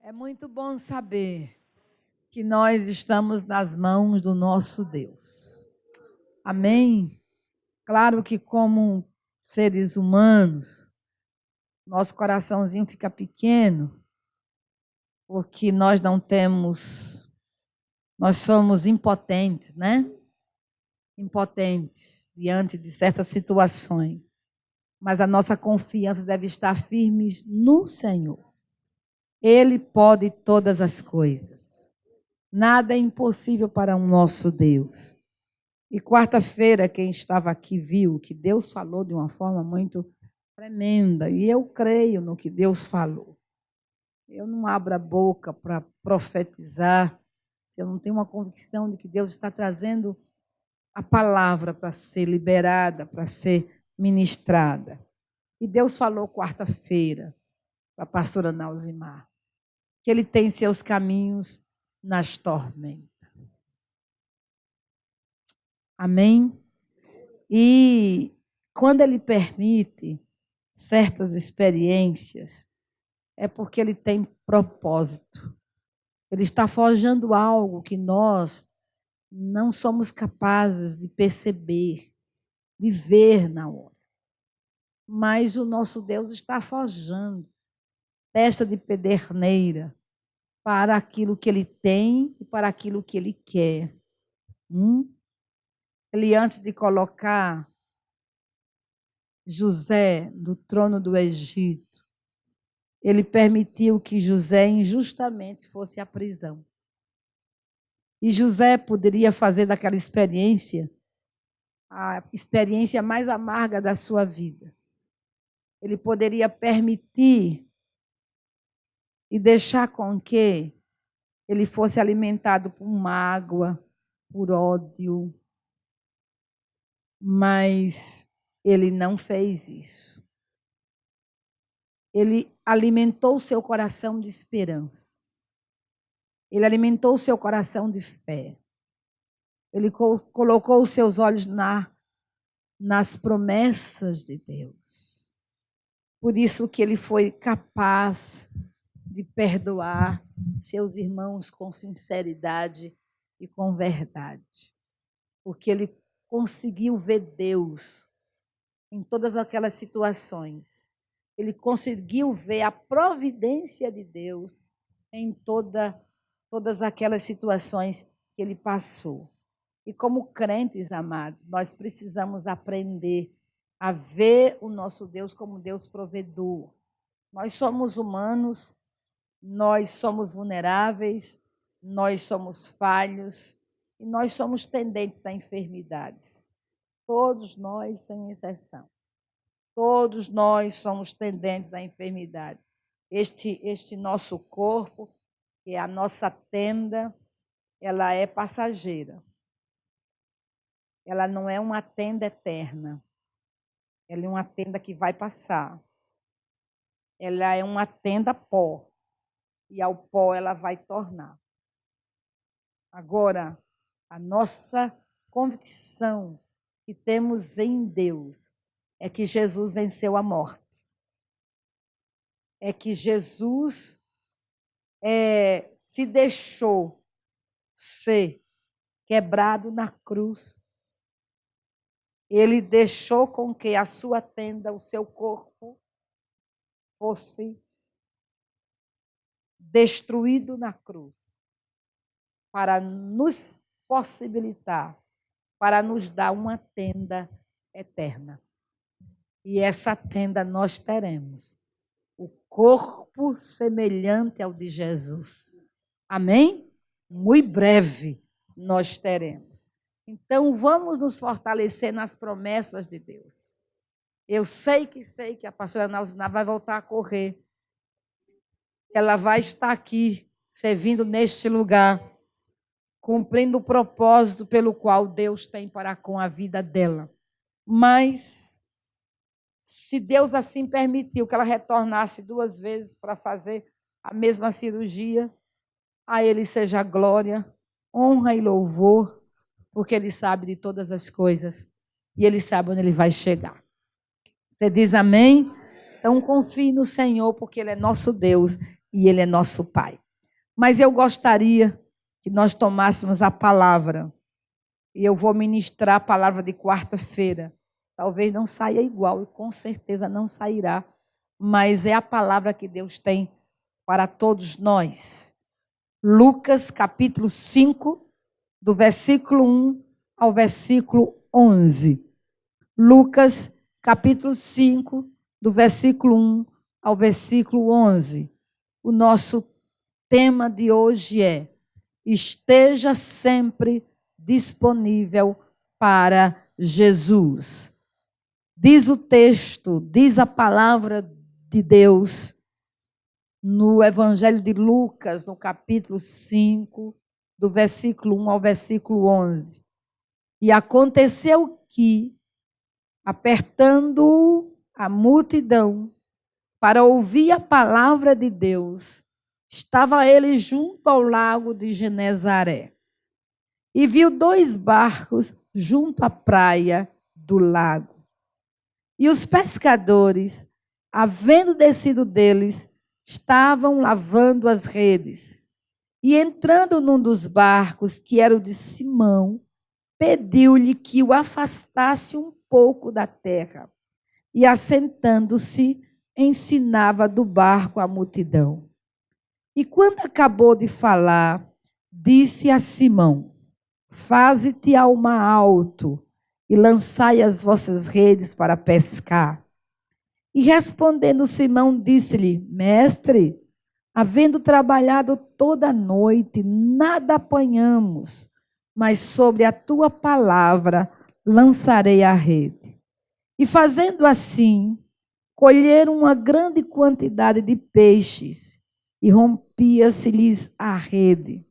É muito bom saber que nós estamos nas mãos do nosso Deus. Amém? Claro que como seres humanos, nosso coraçãozinho fica pequeno, porque nós somos impotentes, né? Impotentes diante de certas situações. Mas a nossa confiança deve estar firme no Senhor. Ele pode todas as coisas. Nada é impossível para o nosso Deus. E quarta-feira, quem estava aqui viu que Deus falou de uma forma muito tremenda. E eu creio no que Deus falou. Eu não abro a boca para profetizar se eu não tenho uma convicção de que Deus está trazendo a palavra para ser liberada, para ser ministrada. E Deus falou quarta-feira para a pastora Nauzimar que Ele tem seus caminhos nas tormentas. Amém? E quando Ele permite certas experiências, é porque Ele tem propósito. Ele está forjando algo que nós não somos capazes de perceber, de ver na hora. Mas o nosso Deus está forjando testa de pederneira para aquilo que Ele tem e para aquilo que Ele quer. Ele, antes de colocar José no trono do Egito, Ele permitiu que José injustamente fosse à prisão. E José poderia fazer daquela experiência a experiência mais amarga da sua vida. Ele poderia permitir e deixar com que ele fosse alimentado por mágoa, por ódio. Mas ele não fez isso. Ele alimentou o seu coração de esperança. Ele alimentou o seu coração de fé. Ele colocou os seus olhos nas promessas de Deus. Por isso que ele foi capaz de perdoar seus irmãos com sinceridade e com verdade. Porque ele conseguiu ver Deus em todas aquelas situações. Ele conseguiu ver a providência de Deus em todas aquelas situações que ele passou. E como crentes, amados, nós precisamos aprender a ver o nosso Deus como Deus provedor. Nós somos humanos, nós somos vulneráveis, nós somos falhos e nós somos tendentes a enfermidades. Todos nós, sem exceção. Todos nós somos tendentes à enfermidade. Este nosso corpo, que é a nossa tenda, ela é passageira. Ela não é uma tenda eterna. Ela é uma tenda que vai passar. Ela é uma tenda pó. E ao pó ela vai tornar. Agora, a nossa convicção que temos em Deus é que Jesus venceu a morte. É que Jesus se deixou ser quebrado na cruz. Ele deixou com que a sua tenda, o seu corpo, fosse destruído na cruz, para nos possibilitar, para nos dar uma tenda eterna. E essa tenda nós teremos. O corpo semelhante ao de Jesus. Amém? Muito breve nós teremos. Então, vamos nos fortalecer nas promessas de Deus. Eu sei que a pastora Nauzimar vai voltar a correr. Ela vai estar aqui, servindo neste lugar, cumprindo o propósito pelo qual Deus tem para com a vida dela. Mas se Deus assim permitiu que ela retornasse 2 vezes para fazer a mesma cirurgia, a Ele seja glória, honra e louvor, porque Ele sabe de todas as coisas e Ele sabe onde Ele vai chegar. Você diz amém? Então confie no Senhor, porque Ele é nosso Deus e Ele é nosso Pai. Mas eu gostaria que nós tomássemos a palavra, e eu vou ministrar a palavra de quarta-feira. Talvez não saia igual, e com certeza não sairá, mas é a palavra que Deus tem para todos nós. Lucas, capítulo 5, do versículo 1 ao versículo 11. Lucas, capítulo 5, do versículo 1 ao versículo 11. O nosso tema de hoje é: esteja sempre disponível para Jesus. Diz o texto, diz a palavra de Deus no Evangelho de Lucas, no capítulo 5, do versículo 1 ao versículo 11. E aconteceu que, apertando a multidão para ouvir a palavra de Deus, estava ele junto ao lago de Genezaré. E viu 2 barcos junto à praia do lago. E os pescadores, havendo descido deles, estavam lavando as redes. E entrando num dos barcos, que era o de Simão, pediu-lhe que o afastasse um pouco da terra. E assentando-se, ensinava do barco a multidão. E quando acabou de falar, disse a Simão: faze-te ao mar alto e lançai as vossas redes para pescar. E respondendo Simão, disse-lhe: mestre, havendo trabalhado toda a noite, nada apanhamos, mas sobre a tua palavra lançarei a rede. E fazendo assim, colheram uma grande quantidade de peixes, e rompia-se-lhes a rede.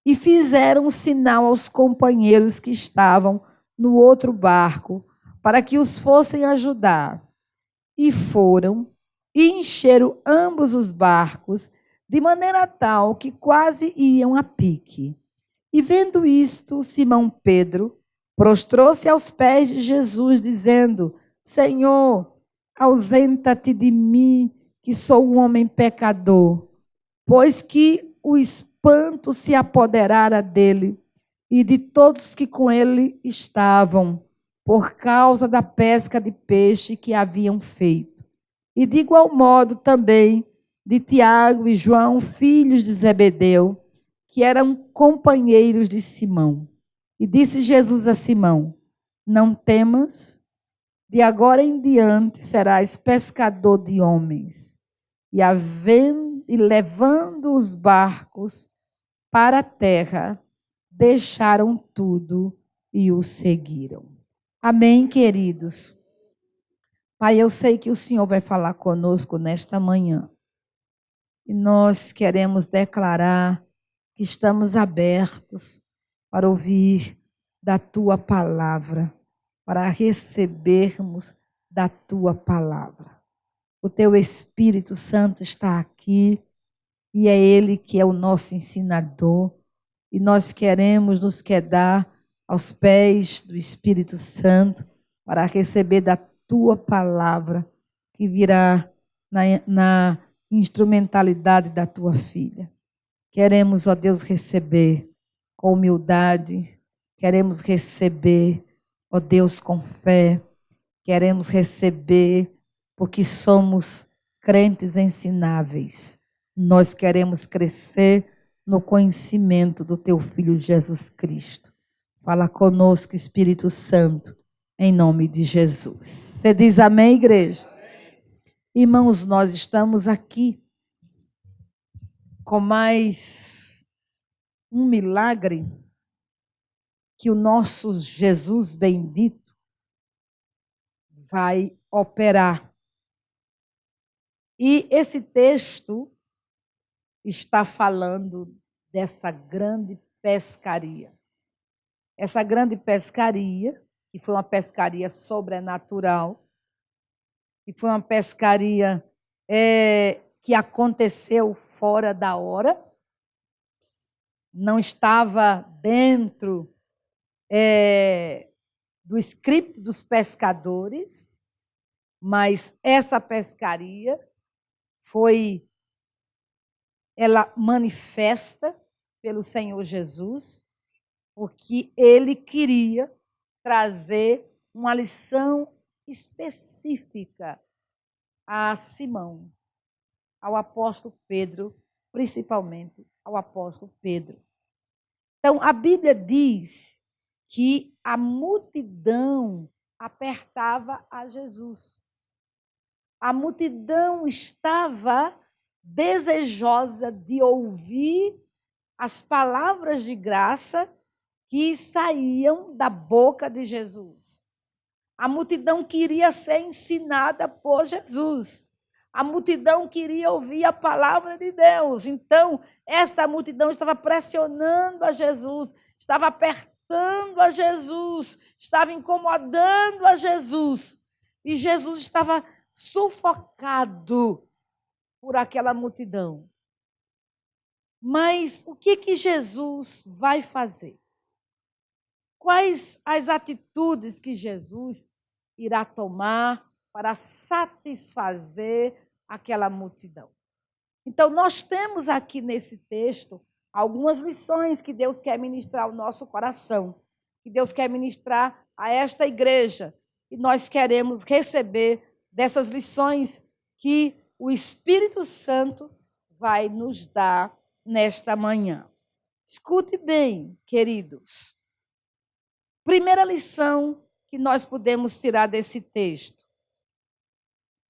E fizeram um sinal aos companheiros que estavam no outro barco, para que os fossem ajudar. E foram e encheram ambos os barcos, de maneira tal que quase iam a pique. E vendo isto, Simão Pedro prostrou-se aos pés de Jesus, dizendo: Senhor, ausenta-te de mim, que sou um homem pecador. Pois que o espanto se apoderara dele e de todos que com ele estavam, por causa da pesca de peixe que haviam feito. E de igual modo também de Tiago e João, filhos de Zebedeu, que eram companheiros de Simão. E disse Jesus a Simão: não temas, de agora em diante serás pescador de homens. E levando os barcos para a terra, deixaram tudo e o seguiram. Amém, queridos? Pai, eu sei que o Senhor vai falar conosco nesta manhã. E nós queremos declarar que estamos abertos para ouvir da tua palavra, para recebermos da tua palavra. O teu Espírito Santo está aqui e é ele que é o nosso ensinador. E nós queremos nos quedar aos pés do Espírito Santo para receber da tua palavra que virá na instrumentalidade da tua filha. Queremos, ó Deus, receber com humildade, queremos receber, ó Deus, com fé, queremos receber porque somos crentes ensináveis. Nós queremos crescer no conhecimento do teu Filho Jesus Cristo. Fala conosco, Espírito Santo, em nome de Jesus. Você diz amém, igreja? Amém. Irmãos, nós estamos aqui com mais um milagre que o nosso Jesus bendito vai operar. E esse texto está falando dessa grande pescaria. Essa grande pescaria, que foi uma pescaria sobrenatural, que foi uma pescaria que aconteceu fora da hora, não estava dentro do script dos pescadores, mas essa pescaria ela manifesta pelo Senhor Jesus, porque ele queria trazer uma lição específica a Simão, ao apóstolo Pedro, principalmente ao apóstolo Pedro. Então, a Bíblia diz que a multidão apertava a Jesus. A multidão estava desejosa de ouvir as palavras de graça que saíam da boca de Jesus. A multidão queria ser ensinada por Jesus. A multidão queria ouvir a palavra de Deus. Então, esta multidão estava pressionando a Jesus, estava apertando a Jesus, estava incomodando a Jesus. E Jesus estava sufocado por aquela multidão. Mas o que Jesus vai fazer? Quais as atitudes que Jesus irá tomar para satisfazer aquela multidão? Então, nós temos aqui nesse texto algumas lições que Deus quer ministrar ao nosso coração, que Deus quer ministrar a esta igreja, e nós queremos receber dessas lições que o Espírito Santo vai nos dar nesta manhã. Escute bem, queridos. Primeira lição que nós podemos tirar desse texto.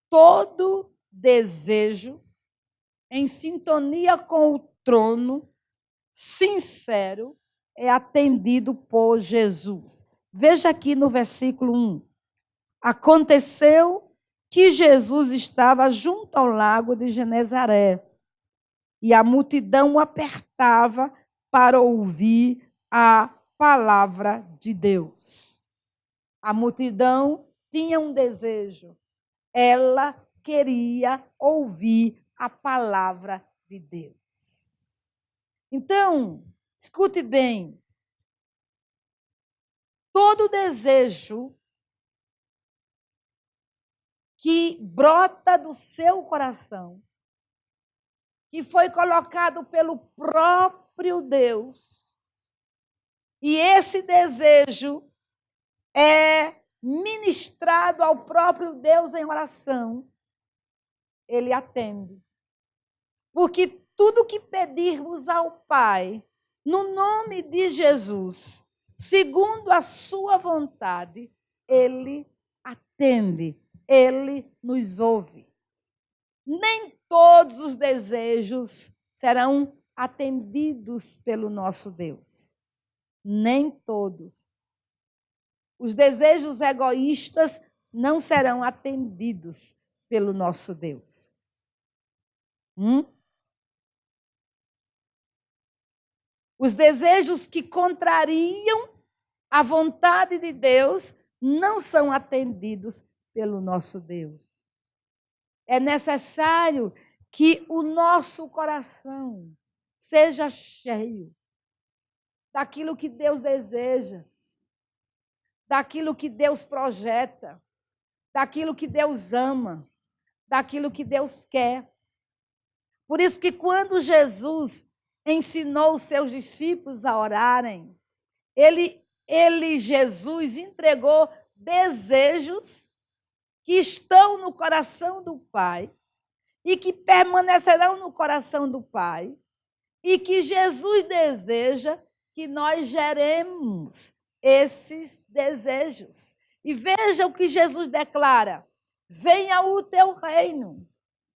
Todo desejo em sintonia com o trono, sincero, é atendido por Jesus. Veja aqui no versículo 1. Aconteceu que Jesus estava junto ao lago de Genezaré, e a multidão o apertava para ouvir a palavra de Deus. A multidão tinha um desejo. Ela queria ouvir a palavra de Deus. Então, escute bem. Todo desejo que brota do seu coração, que foi colocado pelo próprio Deus, e esse desejo é ministrado ao próprio Deus em oração, ele atende. Porque tudo que pedirmos ao Pai, no nome de Jesus, segundo a sua vontade, ele atende, ele nos ouve. Nem todos os desejos serão atendidos pelo nosso Deus. Nem todos. Os desejos egoístas não serão atendidos pelo nosso Deus. Os desejos que contrariam a vontade de Deus não são atendidos pelo nosso Deus. É necessário que o nosso coração seja cheio daquilo que Deus deseja, daquilo que Deus projeta, daquilo que Deus ama, daquilo que Deus quer. Por isso que quando Jesus ensinou os seus discípulos a orarem, Jesus, entregou desejos que estão no coração do Pai e que permanecerão no coração do Pai e que Jesus deseja que nós geremos esses desejos. E veja o que Jesus declara: venha o teu reino.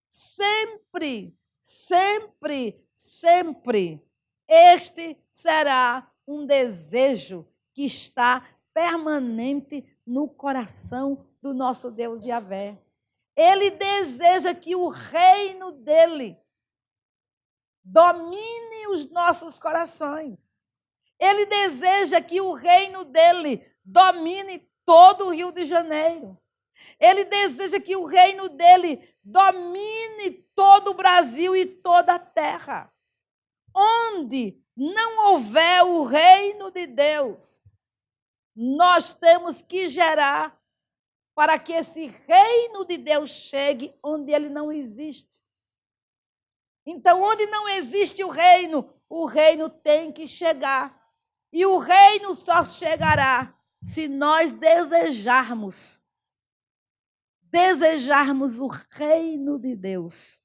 Sempre, sempre, sempre. Este será um desejo que está permanente no coração do nosso Deus Yahvé. Ele deseja que o reino dele domine os nossos corações. Ele deseja que o reino dele domine todo o Rio de Janeiro. Ele deseja que o reino dele domine todo o Brasil e toda a terra. Onde não houver o reino de Deus, nós temos que gerar para que esse reino de Deus chegue onde ele não existe. Então, onde não existe o reino tem que chegar. E o reino só chegará se nós desejarmos o reino de Deus,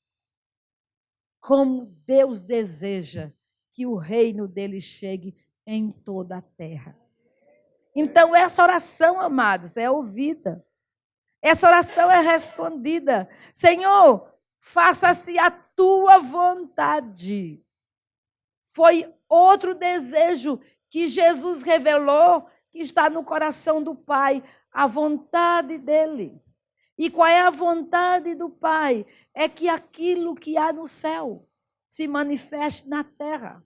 como Deus deseja que o reino dele chegue em toda a terra. Então, essa oração, amados, é ouvida. Essa oração é respondida. Senhor, faça-se a tua vontade. Foi outro desejo que Jesus revelou que está no coração do Pai, a vontade dele. E qual é a vontade do Pai? É que aquilo que há no céu se manifeste na terra.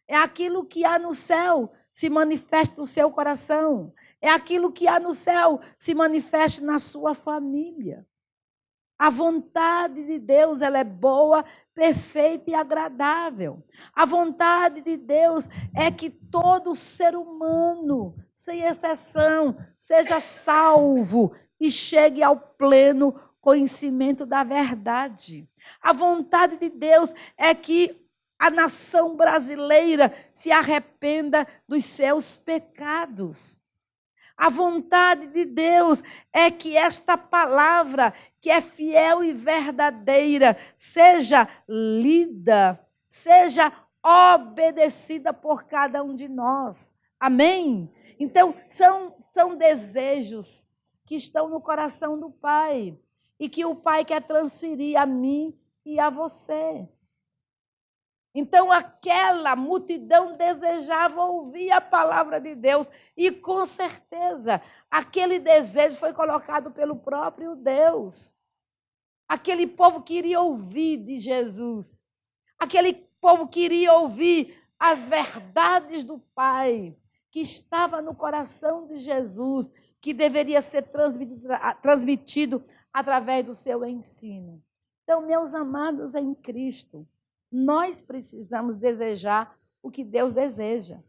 É aquilo que há no céu se manifeste no seu coração. É aquilo que há no céu se manifeste na sua família. A vontade de Deus, ela é boa, perfeita e agradável. A vontade de Deus é que todo ser humano, sem exceção, seja salvo e chegue ao pleno conhecimento da verdade. A vontade de Deus é que a nação brasileira se arrependa dos seus pecados. A vontade de Deus é que esta palavra, que é fiel e verdadeira, seja lida, seja obedecida por cada um de nós. Amém? Então, são desejos que estão no coração do Pai e que o Pai quer transferir a mim e a você. Então, aquela multidão desejava ouvir a palavra de Deus. E, com certeza, aquele desejo foi colocado pelo próprio Deus. Aquele povo queria ouvir de Jesus. Aquele povo queria ouvir as verdades do Pai, que estava no coração de Jesus, que deveria ser transmitido através do seu ensino. Então, meus amados em Cristo, nós precisamos desejar o que Deus deseja.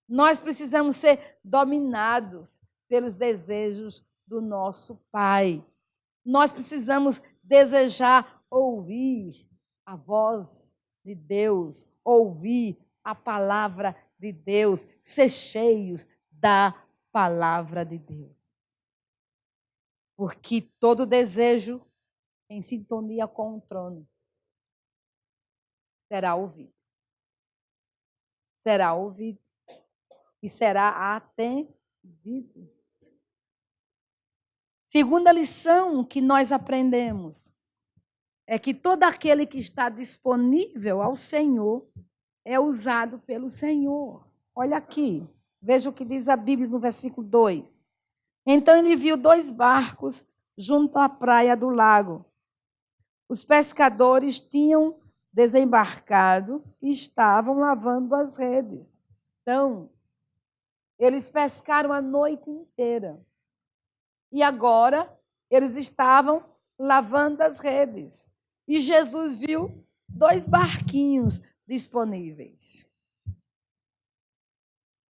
Nós precisamos ser dominados pelos desejos do nosso Pai. Nós precisamos desejar ouvir a voz de Deus, ouvir a palavra de Deus, ser cheios da palavra de Deus. Porque todo desejo em sintonia com o trono será ouvido. Será ouvido e será atendido. Segunda lição que nós aprendemos é que todo aquele que está disponível ao Senhor é usado pelo Senhor. Olha aqui, veja o que diz a Bíblia no versículo 2. Então ele viu 2 barcos junto à praia do lago. Os pescadores tinham desembarcado e estavam lavando as redes. Então, eles pescaram a noite inteira. E agora, eles estavam lavando as redes. E Jesus viu 2 barquinhos disponíveis.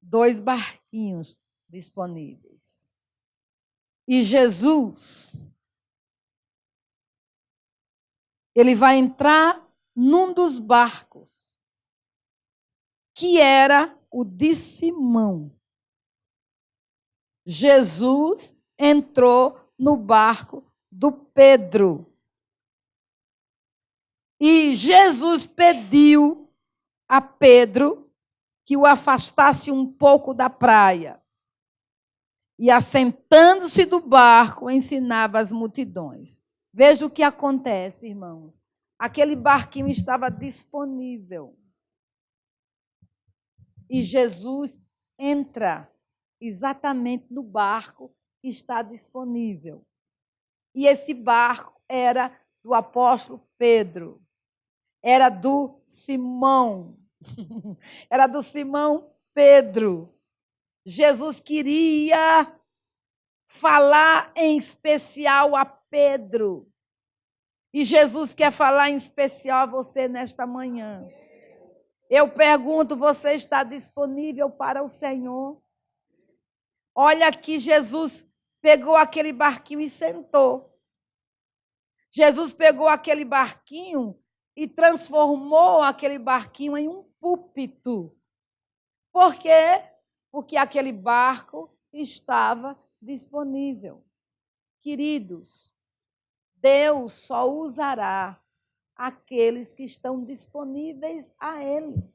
2 barquinhos disponíveis. E Jesus, ele vai entrar num dos barcos, que era o de Simão. Jesus entrou no barco do Pedro. E Jesus pediu a Pedro que o afastasse um pouco da praia. E, assentando-se do barco, ensinava as multidões. Veja o que acontece, irmãos. Aquele barquinho estava disponível. E Jesus entra exatamente no barco que está disponível. E esse barco era do apóstolo Pedro. Era do Simão. Era do Simão Pedro. Jesus queria falar em especial a Pedro. E Jesus quer falar em especial a você nesta manhã. Eu pergunto, você está disponível para o Senhor? Olha que Jesus pegou aquele barquinho e sentou. Jesus pegou aquele barquinho e transformou aquele barquinho em um púlpito. Por quê? Porque aquele barco estava disponível. Queridos, Deus só usará aqueles que estão disponíveis a Ele.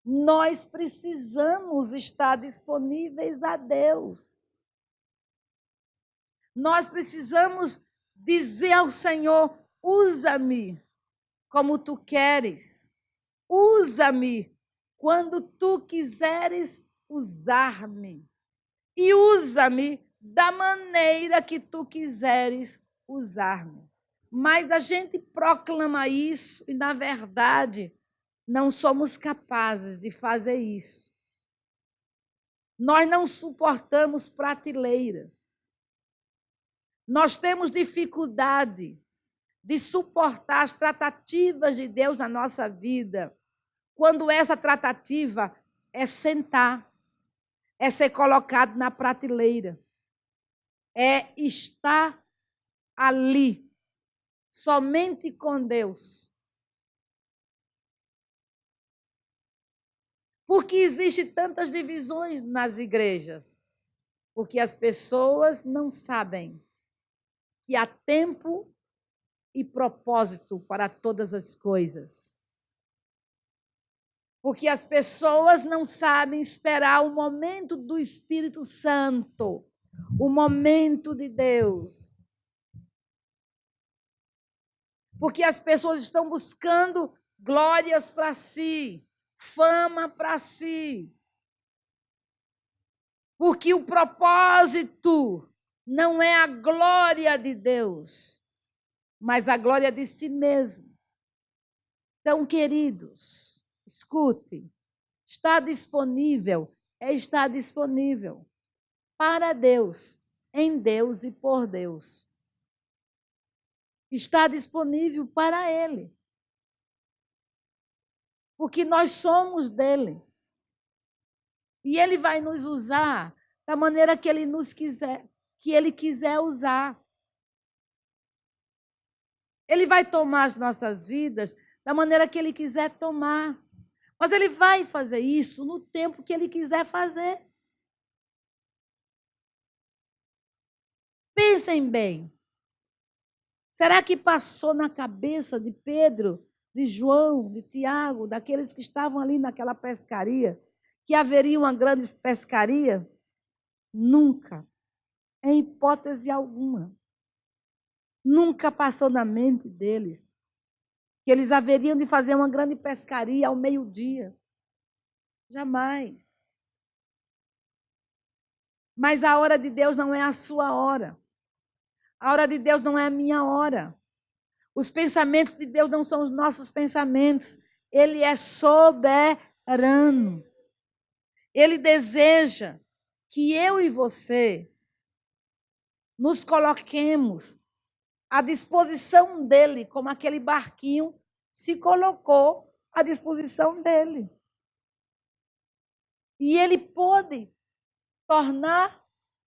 Nós precisamos estar disponíveis a Deus. Nós precisamos dizer ao Senhor: usa-me como tu queres. Usa-me quando tu quiseres usar-me. E usa-me da maneira que tu quiseres usar-me. Mas a gente proclama isso e, na verdade, não somos capazes de fazer isso. Nós não suportamos prateleiras. Nós temos dificuldade de suportar as tratativas de Deus na nossa vida, quando essa tratativa é sentar, é ser colocado na prateleira, é estar ali, somente com Deus. Por que existem tantas divisões nas igrejas? Porque as pessoas não sabem que há tempo e propósito para todas as coisas. Porque as pessoas não sabem esperar o momento do Espírito Santo, o momento de Deus. Porque as pessoas estão buscando glórias para si, fama para si. Porque o propósito não é a glória de Deus, mas a glória de si mesmo. Então, queridos, escute, estar disponível é estar disponível para Deus, em Deus e por Deus. Está disponível para Ele. Porque nós somos dele. E Ele vai nos usar da maneira que Ele nos quiser, que Ele quiser usar. Ele vai tomar as nossas vidas da maneira que Ele quiser tomar. Mas Ele vai fazer isso no tempo que Ele quiser fazer. Pensem bem. Será que passou na cabeça de Pedro, de João, de Tiago, daqueles que estavam ali naquela pescaria, que haveria uma grande pescaria? Nunca. Em hipótese alguma. Nunca passou na mente deles que eles haveriam de fazer uma grande pescaria ao meio-dia. Jamais. Mas a hora de Deus não é a sua hora. A hora de Deus não é a minha hora. Os pensamentos de Deus não são os nossos pensamentos. Ele é soberano. Ele deseja que eu e você nos coloquemos à disposição dele, como aquele barquinho se colocou à disposição dele. E ele pôde tornar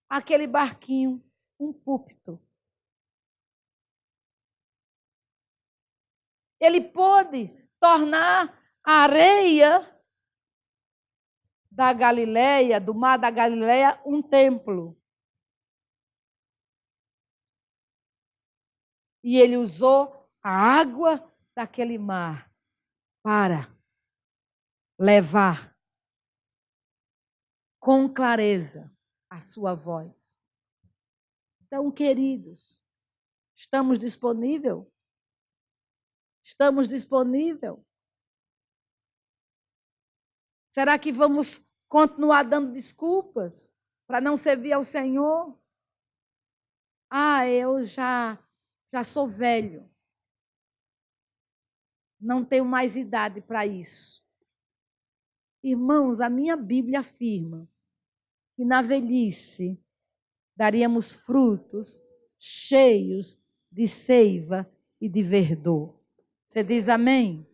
aquele barquinho um púlpito. Ele pôde tornar a areia da Galileia, do mar da Galileia, um templo. E ele usou a água daquele mar para levar com clareza a sua voz. Então, queridos, estamos disponíveis? Estamos disponíveis? Será que vamos continuar dando desculpas para não servir ao Senhor? Ah, eu já sou velho. Não tenho mais idade para isso. Irmãos, a minha Bíblia afirma que na velhice daríamos frutos cheios de seiva e de verdor. Você diz amém?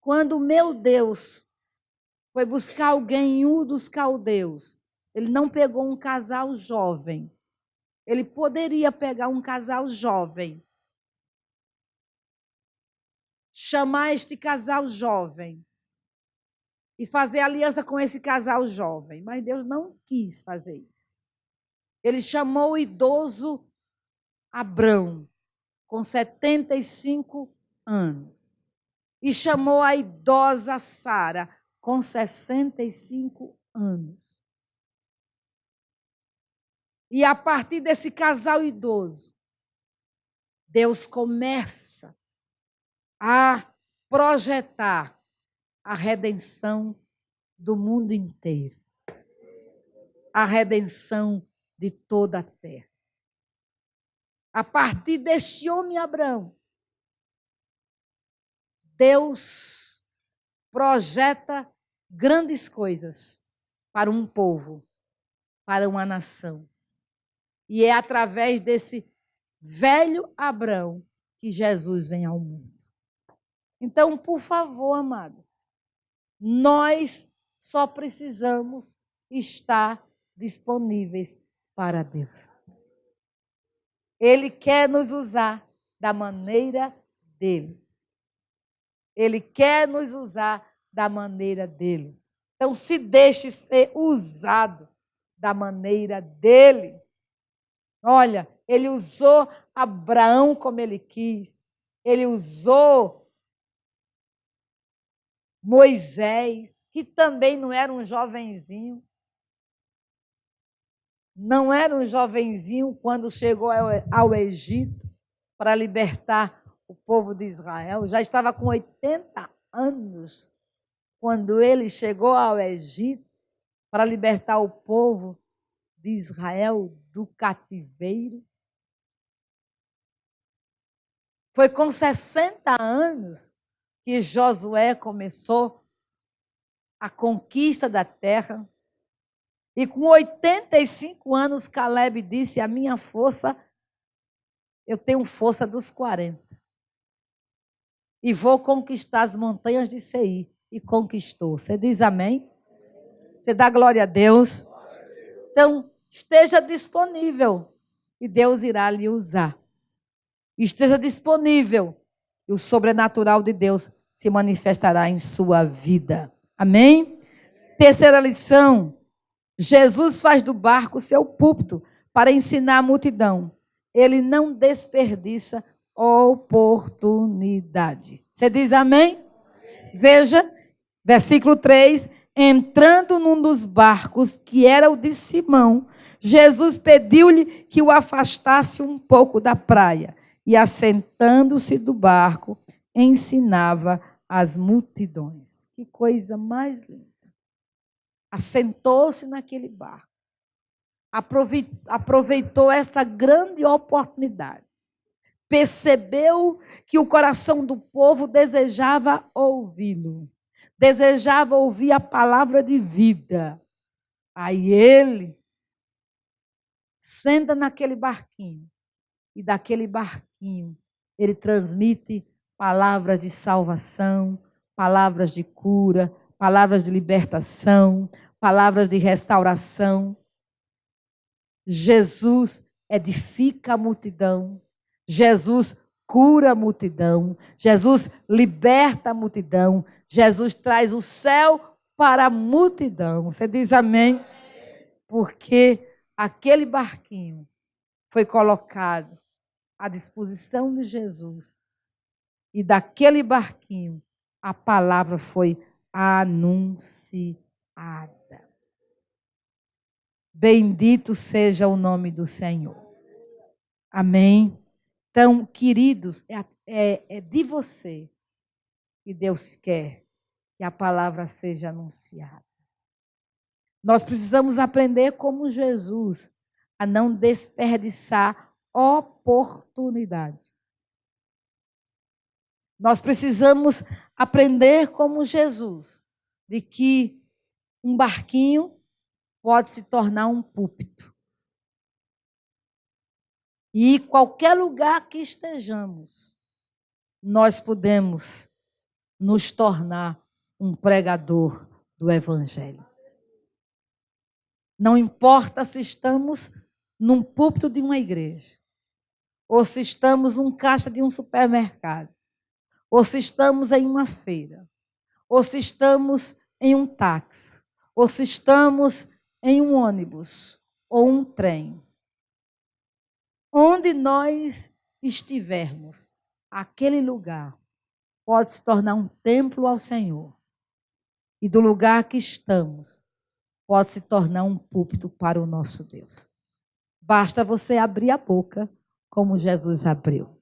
Quando meu Deus foi buscar alguém em Ur dos Caldeus, ele não pegou um casal jovem. Ele poderia pegar um casal jovem, chamar este casal jovem e fazer aliança com esse casal jovem. Mas Deus não quis fazer isso. Ele chamou o idoso Abrão, com 75 anos, e chamou a idosa Sara, com 65 anos. E a partir desse casal idoso, Deus começa a projetar a redenção do mundo inteiro. A redenção de toda a terra. A partir deste homem Abraão, Deus projeta grandes coisas para um povo, para uma nação. E é através desse velho Abraão que Jesus vem ao mundo. Então, por favor, amados, nós só precisamos estar disponíveis para Deus. Ele quer nos usar da maneira dele. Ele quer nos usar da maneira dele. Então, se deixe ser usado da maneira dele. Olha, ele usou Abraão como ele quis. Ele usou Moisés, que também não era um jovenzinho. Não era um jovenzinho quando chegou ao Egito para libertar o povo de Israel. Já estava com 80 anos quando ele chegou ao Egito para libertar o povo de Israel do cativeiro. Foi com 60 anos que Josué começou a conquista da terra. E com 85 anos, Caleb disse, a minha força, eu tenho força dos 40. E vou conquistar as montanhas de Seir. E conquistou. Você diz amém? Você dá glória a Deus? Então, esteja disponível e Deus irá lhe usar. Esteja disponível e o sobrenatural de Deus se manifestará em sua vida. Amém? Terceira lição. Jesus faz do barco seu púlpito para ensinar a multidão. Ele não desperdiça oportunidade. Você diz amém? Veja, versículo 3. Entrando num dos barcos, que era o de Simão, Jesus pediu-lhe que o afastasse um pouco da praia. E assentando-se do barco, ensinava as multidões. Que coisa mais linda. Assentou-se naquele barco, aproveitou essa grande oportunidade, percebeu que o coração do povo desejava ouvi-lo, desejava ouvir a palavra de vida. Aí ele senta naquele barquinho, e daquele barquinho ele transmite palavras de salvação, palavras de cura, palavras de libertação, palavras de restauração. Jesus edifica a multidão. Jesus cura a multidão. Jesus liberta a multidão. Jesus traz o céu para a multidão. Você diz amém? Porque aquele barquinho foi colocado à disposição de Jesus. E daquele barquinho a palavra foi anunciada. Bendito seja o nome do Senhor. Amém? Então, queridos, é de você que Deus quer que a palavra seja anunciada. Nós precisamos aprender como Jesus a não desperdiçar oportunidade. Nós precisamos aprender como Jesus de que um barquinho pode se tornar um púlpito. E qualquer lugar que estejamos, nós podemos nos tornar um pregador do Evangelho. Não importa se estamos num púlpito de uma igreja, ou se estamos num caixa de um supermercado, ou se estamos em uma feira, ou se estamos em um táxi, ou se estamos em um ônibus ou um trem. Onde nós estivermos, aquele lugar pode se tornar um templo ao Senhor. E do lugar que estamos, pode se tornar um púlpito para o nosso Deus. Basta você abrir a boca como Jesus abriu.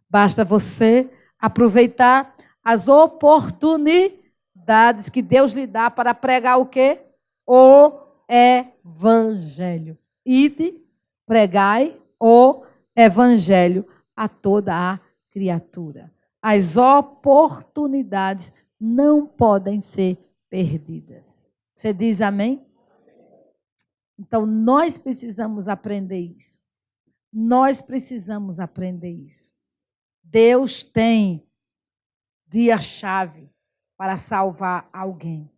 Basta você aproveitar as oportunidades que Deus lhe dá para pregar o quê? O Evangelho. Ide, pregai o Evangelho a toda a criatura. As oportunidades não podem ser perdidas. Você diz amém? Então, nós precisamos aprender isso. Nós precisamos aprender isso. Deus tem dia-chave para salvar alguém.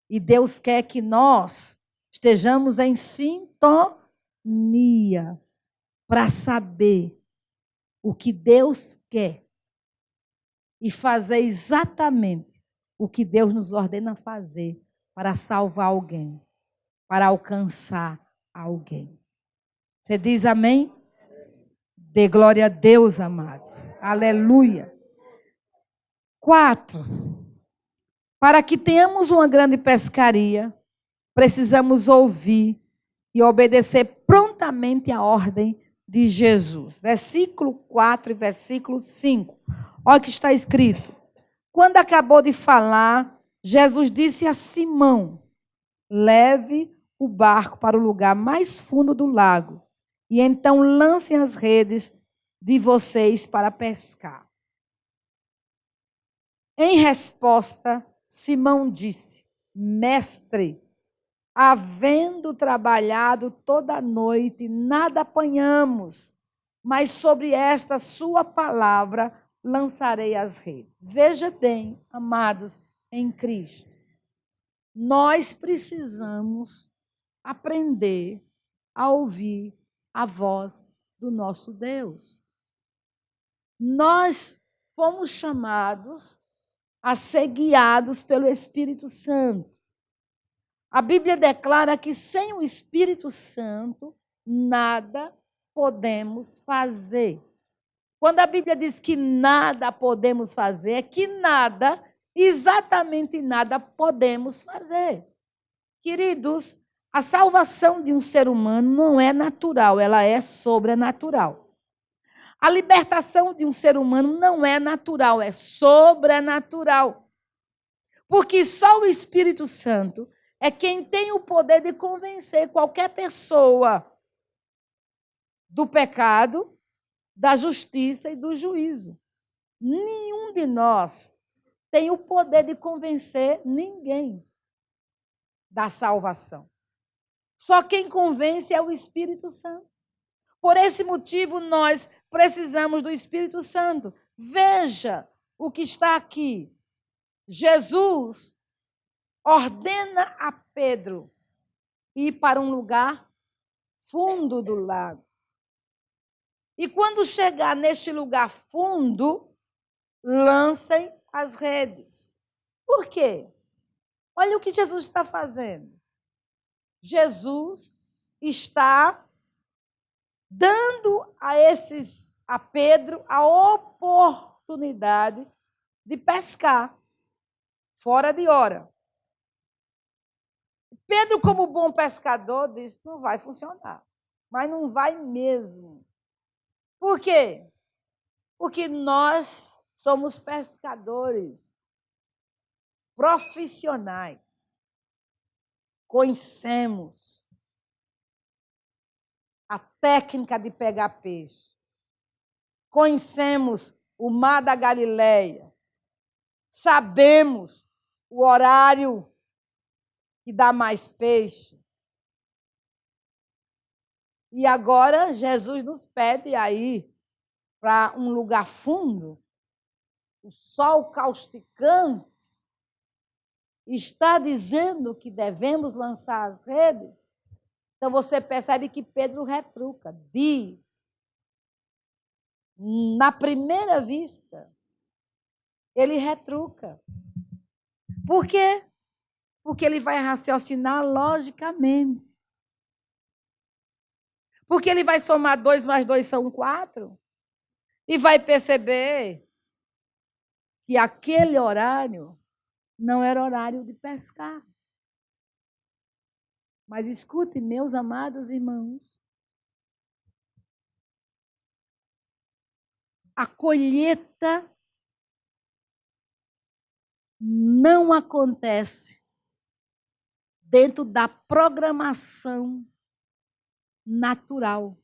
E Deus quer que nós estejamos em sintonia para saber o que Deus quer e fazer exatamente o que Deus nos ordena fazer para salvar alguém, para alcançar alguém. Você diz amém? Dê glória a Deus, amados. Aleluia. 4. Para que tenhamos uma grande pescaria, precisamos ouvir e obedecer prontamente a ordem de Jesus. Versículo 4 e versículo 5. Olha o que está escrito. Quando acabou de falar, Jesus disse a Simão: leve o barco para o lugar mais fundo do lago, e então lancem as redes de vocês para pescar. Em resposta, Simão disse: mestre, havendo trabalhado toda a noite, nada apanhamos, mas sobre esta sua palavra lançarei as redes. Veja bem, amados em Cristo, nós precisamos aprender a ouvir a voz do nosso Deus. Nós fomos chamados a ser guiados pelo Espírito Santo. A Bíblia declara que sem o Espírito Santo, nada podemos fazer. Quando a Bíblia diz que nada podemos fazer, é que nada, exatamente nada, podemos fazer. Queridos, a salvação de um ser humano não é natural, ela é sobrenatural. A libertação de um ser humano não é natural, é sobrenatural. Porque só o Espírito Santo é quem tem o poder de convencer qualquer pessoa do pecado, da justiça e do juízo. Nenhum de nós tem o poder de convencer ninguém da salvação. Só quem convence é o Espírito Santo. Por esse motivo, nós precisamos do Espírito Santo. Veja o que está aqui. Jesus ordena a Pedro ir para um lugar fundo do lago. E quando chegar neste lugar fundo, lancem as redes. Por quê? Olha o que Jesus está fazendo. Jesus está dando a Pedro a oportunidade de pescar fora de hora. Pedro, como bom pescador, disse: não vai funcionar. Mas não vai mesmo. Por quê? Porque nós somos pescadores profissionais. Conhecemos a técnica de pegar peixe. Conhecemos o mar da Galileia. Sabemos o horário que dá mais peixe. E agora Jesus nos pede aí para um lugar fundo, o sol causticante, está dizendo que devemos lançar as redes. Então você percebe que Pedro retruca, na primeira vista, ele retruca. Por quê? Porque ele vai raciocinar logicamente. Porque ele vai somar 2 mais 2 são 4 e vai perceber que aquele horário não era horário de pescar. Mas escute, meus amados irmãos, a colheita não acontece dentro da programação natural.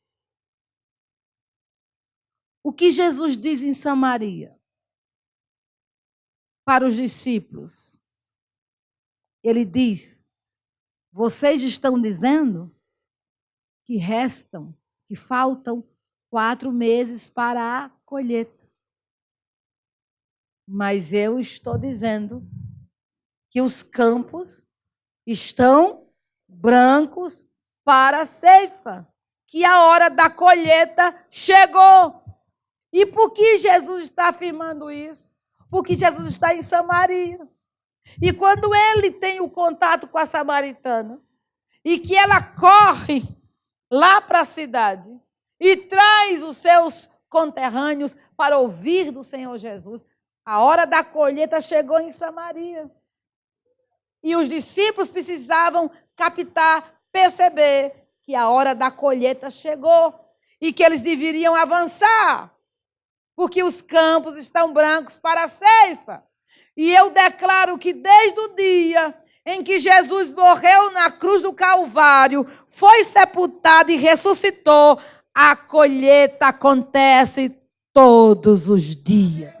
O que Jesus diz em Samaria para os discípulos? Ele diz: vocês estão dizendo que faltam 4 meses para a colheita. Mas eu estou dizendo que os campos estão brancos para a ceifa, que a hora da colheita chegou. E por que Jesus está afirmando isso? Porque Jesus está em Samaria. E quando ele tem o contato com a samaritana, e que ela corre lá para a cidade e traz os seus conterrâneos para ouvir do Senhor Jesus, a hora da colheita chegou em Samaria. E os discípulos precisavam captar, perceber que a hora da colheita chegou e que eles deveriam avançar, porque os campos estão brancos para a ceifa. E eu declaro que desde o dia em que Jesus morreu na cruz do Calvário, foi sepultado e ressuscitou, a colheita acontece todos os dias.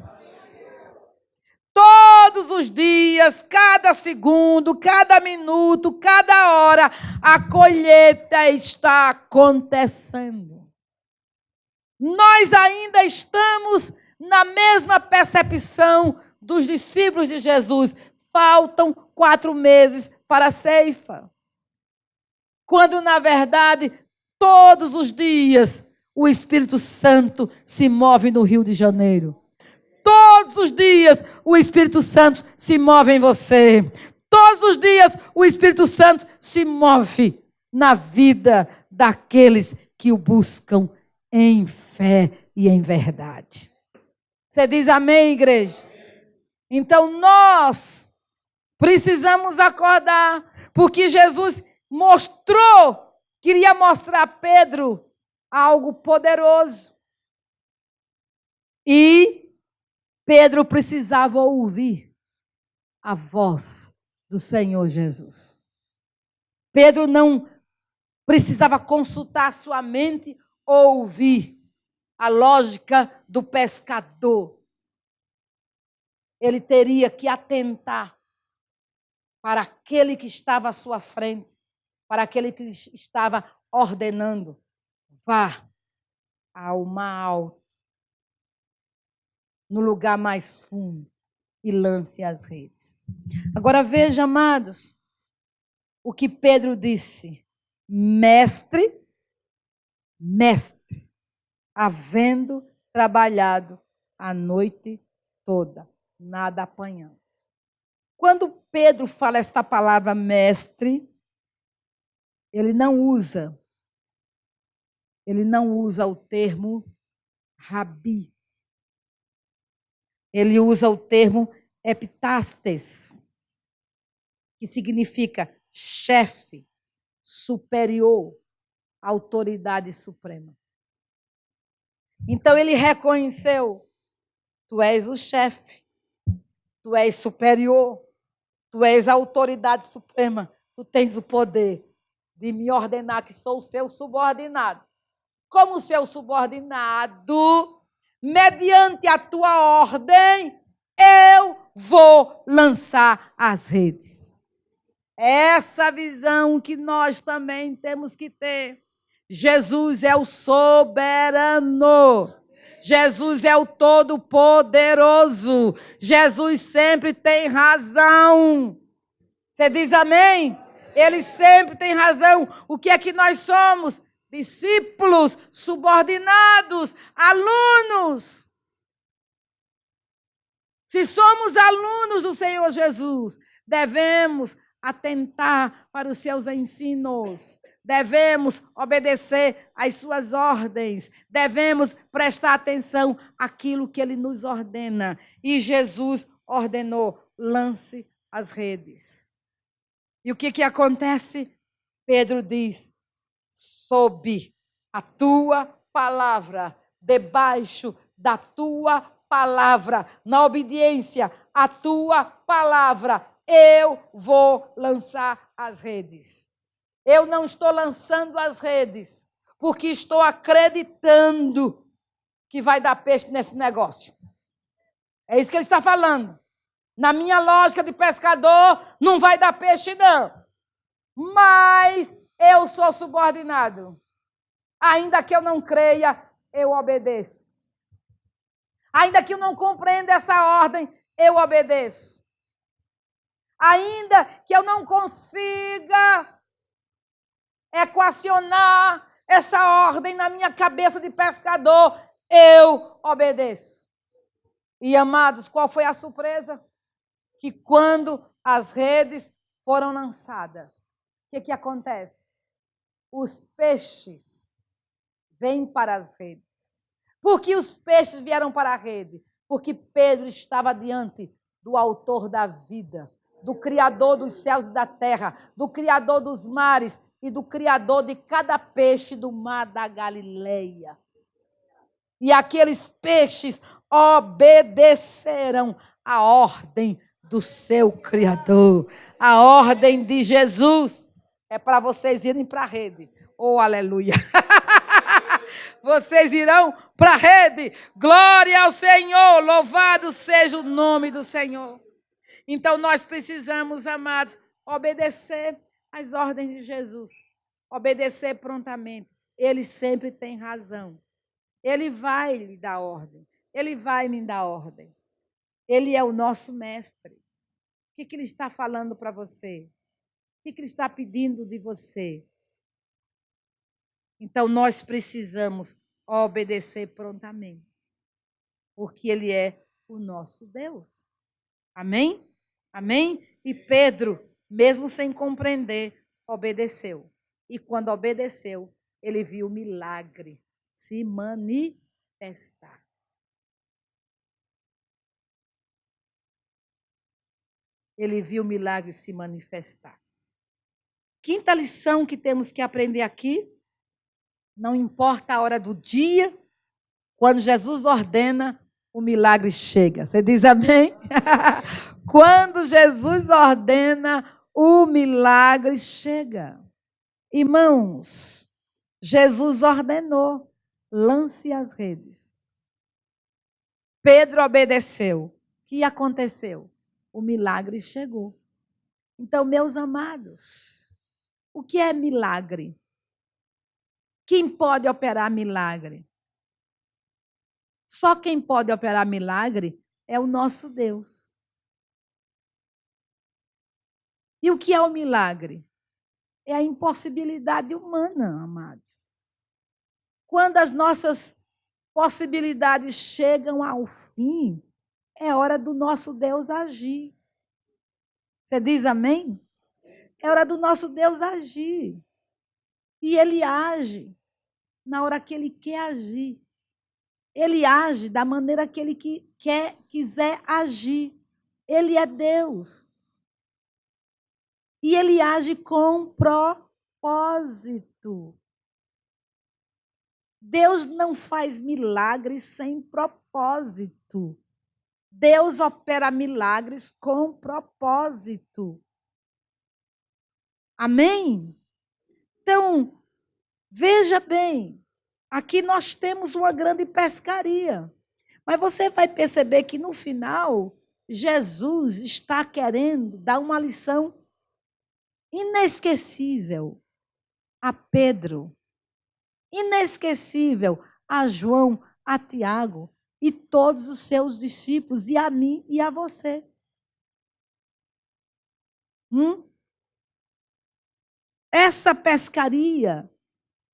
Todos os dias, cada segundo, cada minuto, cada hora, a colheita está acontecendo. Nós ainda estamos na mesma percepção dos discípulos de Jesus. Faltam 4 meses para a ceifa. Quando, na verdade, todos os dias, o Espírito Santo se move no Rio de Janeiro. Todos os dias, o Espírito Santo se move em você. Todos os dias, o Espírito Santo se move na vida daqueles que o buscam em fé e em verdade. Você diz amém, igreja? Então, nós precisamos acordar, porque Jesus queria mostrar a Pedro algo poderoso. E Pedro precisava ouvir a voz do Senhor Jesus. Pedro não precisava consultar sua mente ou ouvir a lógica do pescador. Ele teria que atentar para aquele que estava à sua frente, para aquele que estava ordenando: vá ao mar alto, no lugar mais fundo, e lance as redes. Agora veja, amados, o que Pedro disse: mestre, havendo trabalhado a noite toda, nada apanhamos. Quando Pedro fala esta palavra mestre, ele não usa o termo rabi. Ele usa o termo epitastes, que significa chefe, superior, autoridade suprema. Então ele reconheceu: tu és o chefe, tu és superior, tu és a autoridade suprema, tu tens o poder de me ordenar que sou o seu subordinado. Como seu subordinado, mediante a tua ordem, eu vou lançar as redes. Essa visão que nós também temos que ter. Jesus é o soberano. Jesus é o todo-poderoso. Jesus sempre tem razão. Você diz amém? Ele sempre tem razão. O que é que nós somos? Discípulos, subordinados, alunos. Se somos alunos do Senhor Jesus, devemos atentar para os seus ensinos, devemos obedecer às suas ordens, devemos prestar atenção àquilo que ele nos ordena. E Jesus ordenou: lance as redes. E o que acontece? Pedro diz: sob a tua palavra, debaixo da tua palavra, na obediência à tua palavra, eu vou lançar as redes. Eu não estou lançando as redes porque estou acreditando que vai dar peixe nesse negócio. É isso que ele está falando. Na minha lógica de pescador, não vai dar peixe, não. Mas eu sou subordinado. Ainda que eu não creia, eu obedeço. Ainda que eu não compreenda essa ordem, eu obedeço. Ainda que eu não consiga equacionar essa ordem na minha cabeça de pescador, eu obedeço. E, amados, qual foi a surpresa? Que quando as redes foram lançadas, o que acontece? Os peixes vêm para as redes. Por que os peixes vieram para a rede? Porque Pedro estava diante do autor da vida, do Criador dos céus e da terra, do Criador dos mares e do Criador de cada peixe do mar da Galileia. E aqueles peixes obedeceram à ordem do seu Criador. A ordem de Jesus é para vocês irem para a rede. Oh, aleluia! Vocês irão para a rede. Glória ao Senhor, louvado seja o nome do Senhor. Então nós precisamos, amados, obedecer às ordens de Jesus. Obedecer prontamente. Ele sempre tem razão. Ele vai lhe dar ordem. Ele vai me dar ordem. Ele é o nosso mestre. O que ele está falando para você? O que ele está pedindo de você? Então, nós precisamos obedecer prontamente, porque ele é o nosso Deus. Amém? Amém? E Pedro, mesmo sem compreender, obedeceu. E quando obedeceu, ele viu o milagre se manifestar. Ele viu o milagre se manifestar. Quinta lição que temos que aprender aqui: não importa a hora do dia, quando Jesus ordena, o milagre chega. Você diz amém? Quando Jesus ordena, o milagre chega. Irmãos, Jesus ordenou: lance as redes. Pedro obedeceu. O que aconteceu? O milagre chegou. Então, meus amados, o que é milagre? Quem pode operar milagre? Só quem pode operar milagre é o nosso Deus. E o que é o milagre? É a impossibilidade humana, amados. Quando as nossas possibilidades chegam ao fim, é hora do nosso Deus agir. Você diz amém? É hora do nosso Deus agir. E ele age na hora que ele quer agir. Ele age da maneira que ele quiser agir. Ele é Deus. E ele age com propósito. Deus não faz milagres sem propósito. Deus opera milagres com propósito. Amém? Então, veja bem, aqui nós temos uma grande pescaria. Mas você vai perceber que no final, Jesus está querendo dar uma lição inesquecível a Pedro, inesquecível a João, a Tiago e todos os seus discípulos, e a mim e a você. Essa pescaria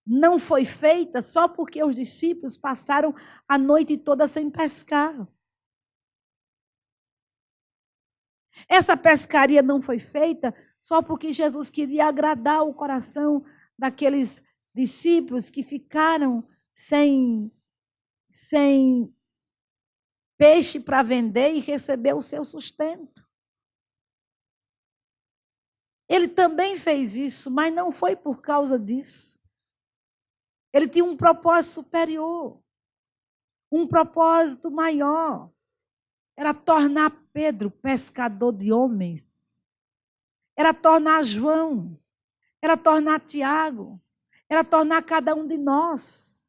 não foi feita só porque os discípulos passaram a noite toda sem pescar. Essa pescaria não foi feita só porque Jesus queria agradar o coração daqueles discípulos que ficaram sem peixe para vender e receber o seu sustento. Ele também fez isso, mas não foi por causa disso. Ele tinha um propósito superior, um propósito maior. Era tornar Pedro pescador de homens. Era tornar João. Era tornar Tiago. Era tornar cada um de nós.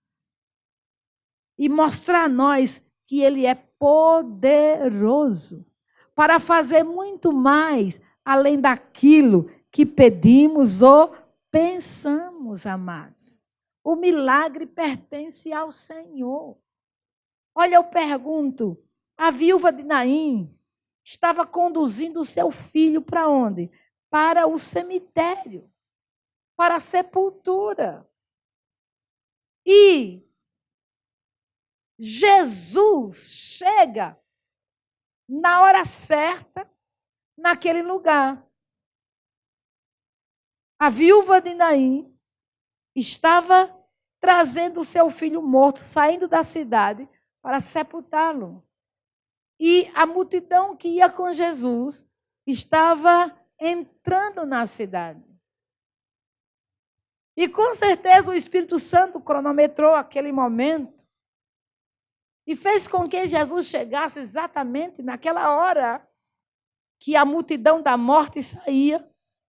E mostrar a nós que ele é poderoso para fazer muito mais além daquilo que pedimos ou pensamos, amados. O milagre pertence ao Senhor. Olha, eu pergunto, a viúva de Naim estava conduzindo o seu filho para onde? Para o cemitério, para a sepultura. E Jesus chega na hora certa, naquele lugar. A viúva de Naim estava trazendo o seu filho morto, saindo da cidade para sepultá-lo. E a multidão que ia com Jesus estava entrando na cidade. E com certeza o Espírito Santo cronometrou aquele momento e fez com que Jesus chegasse exatamente naquela hora que a multidão da morte saía,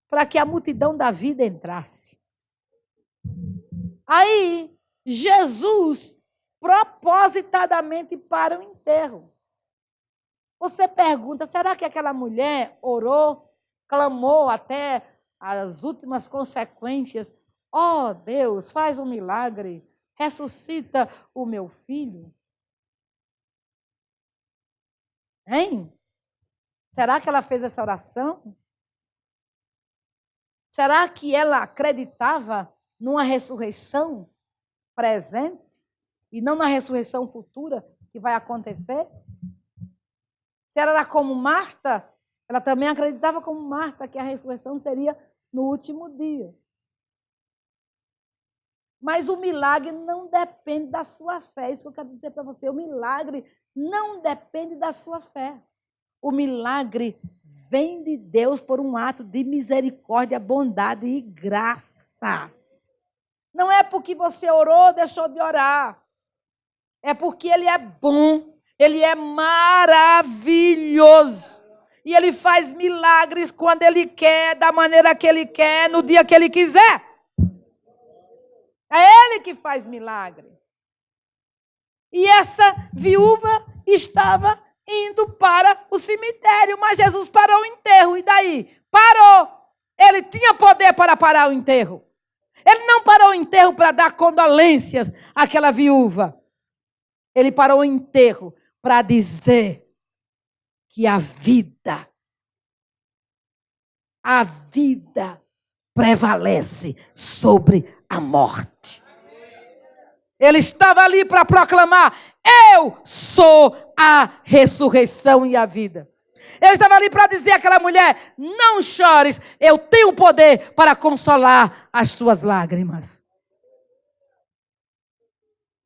para que a multidão da vida entrasse. Aí, Jesus propositadamente para o enterro. Você pergunta, será que aquela mulher orou, clamou até as últimas consequências? Oh, Deus, faz um milagre, ressuscita o meu filho. Hein? Será que ela fez essa oração? Será que ela acreditava numa ressurreição presente e não na ressurreição futura que vai acontecer? Se ela era como Marta, ela também acreditava como Marta que a ressurreição seria no último dia. Mas o milagre não depende da sua fé. Isso que eu quero dizer para você. O milagre não depende da sua fé. O milagre vem de Deus por um ato de misericórdia, bondade e graça. Não é porque você orou ou deixou de orar. É porque Ele é bom. Ele é maravilhoso. E Ele faz milagres quando Ele quer, da maneira que Ele quer, no dia que Ele quiser. É Ele que faz milagre. E essa viúva estava indo para o cemitério, mas Jesus parou o enterro. E daí? Parou. Ele tinha poder para parar o enterro. Ele não parou o enterro para dar condolências àquela viúva. Ele parou o enterro para dizer que a vida prevalece sobre a morte. Ele estava ali para proclamar: eu sou a ressurreição e a vida. Ele estava ali para dizer àquela mulher: não chores, eu tenho poder para consolar as tuas lágrimas.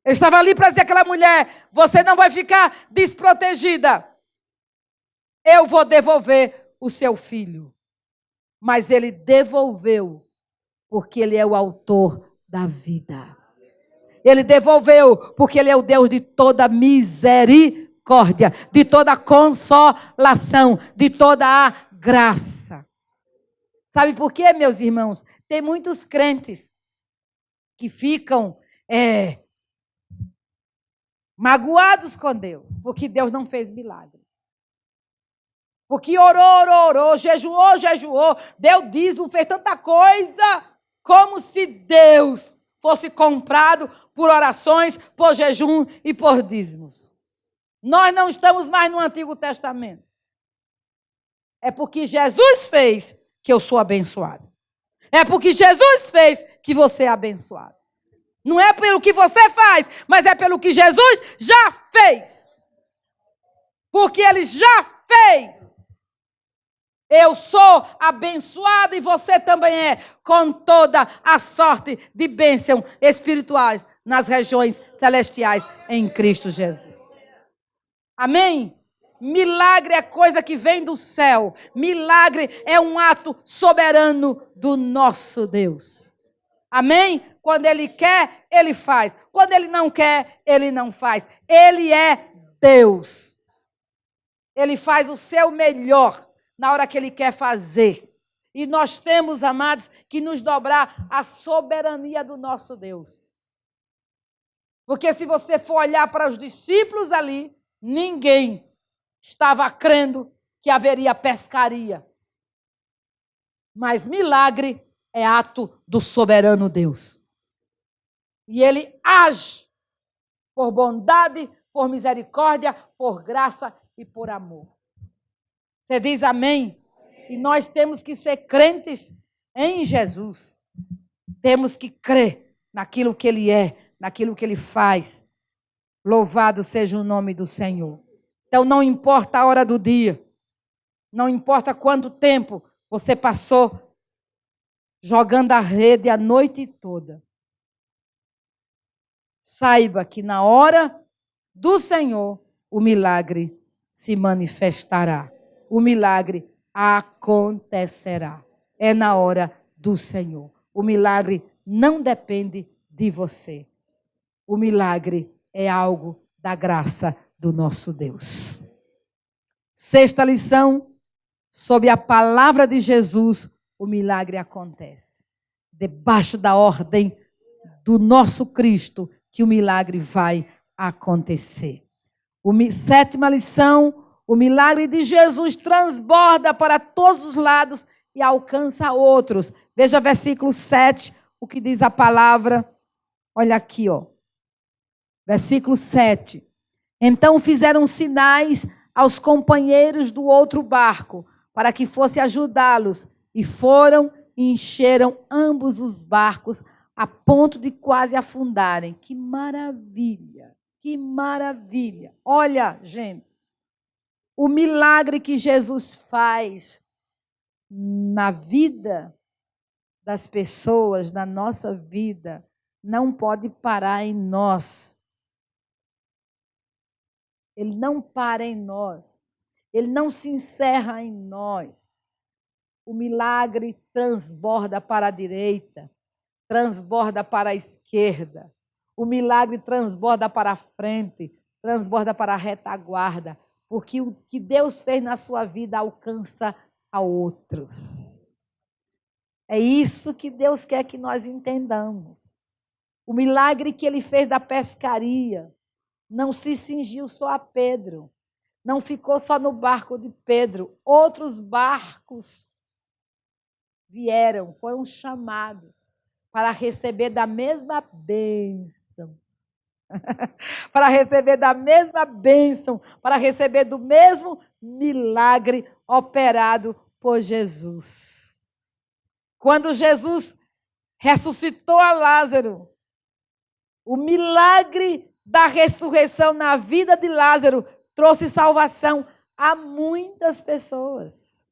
Ele estava ali para dizer àquela mulher: você não vai ficar desprotegida. Eu vou devolver o seu filho. Mas ele devolveu, porque ele é o autor da vida. Ele devolveu, porque Ele é o Deus de toda misericórdia, de toda consolação, de toda a graça. Sabe por quê, meus irmãos? Tem muitos crentes que ficam magoados com Deus, porque Deus não fez milagre. Porque orou, jejuou, deu dízimo, fez tanta coisa, como se Deus fosse comprado por orações, por jejum e por dízimos. Nós não estamos mais no Antigo Testamento. É porque Jesus fez que eu sou abençoado. É porque Jesus fez que você é abençoado. Não é pelo que você faz, mas é pelo que Jesus já fez. Porque Ele já fez. Eu sou abençoado e você também é, com toda a sorte de bênção espirituais nas regiões celestiais em Cristo Jesus. Amém? Milagre é coisa que vem do céu. Milagre é um ato soberano do nosso Deus. Amém? Quando Ele quer, Ele faz. Quando Ele não quer, Ele não faz. Ele é Deus. Ele faz o seu melhor na hora que Ele quer fazer. E nós temos, amados, que nos dobrar à soberania do nosso Deus. Porque se você for olhar para os discípulos ali, ninguém estava crendo que haveria pescaria. Mas milagre é ato do soberano Deus. E Ele age por bondade, por misericórdia, por graça e por amor. Você diz amém? E nós temos que ser crentes em Jesus. Temos que crer naquilo que Ele é, naquilo que Ele faz. Louvado seja o nome do Senhor. Então não importa a hora do dia, não importa quanto tempo você passou jogando a rede a noite toda. Saiba que na hora do Senhor o milagre se manifestará. O milagre acontecerá. É na hora do Senhor. O milagre não depende de você. O milagre é algo da graça do nosso Deus. Sexta lição, sob a palavra de Jesus, o milagre acontece. Debaixo da ordem do nosso Cristo, que o milagre vai acontecer. Sétima lição, o milagre de Jesus transborda para todos os lados e alcança outros. Veja versículo 7, o que diz a palavra. Olha aqui, ó. Versículo 7. Então fizeram sinais aos companheiros do outro barco, para que fosse ajudá-los, e foram e encheram ambos os barcos, a ponto de quase afundarem. Que maravilha! Que maravilha! Olha, gente, o milagre que Jesus faz na vida das pessoas, na nossa vida, não pode parar em nós. Ele não para em nós. Ele não se encerra em nós. O milagre transborda para a direita, transborda para a esquerda. O milagre transborda para a frente, transborda para a retaguarda. Porque o que Deus fez na sua vida alcança a outros. É isso que Deus quer que nós entendamos. O milagre que Ele fez da pescaria não se cingiu só a Pedro. Não ficou só no barco de Pedro. Outros barcos vieram, foram chamados para receber da mesma bênção. Para receber da mesma bênção, para receber do mesmo milagre operado por Jesus. Quando Jesus ressuscitou a Lázaro, o milagre da ressurreição na vida de Lázaro trouxe salvação a muitas pessoas.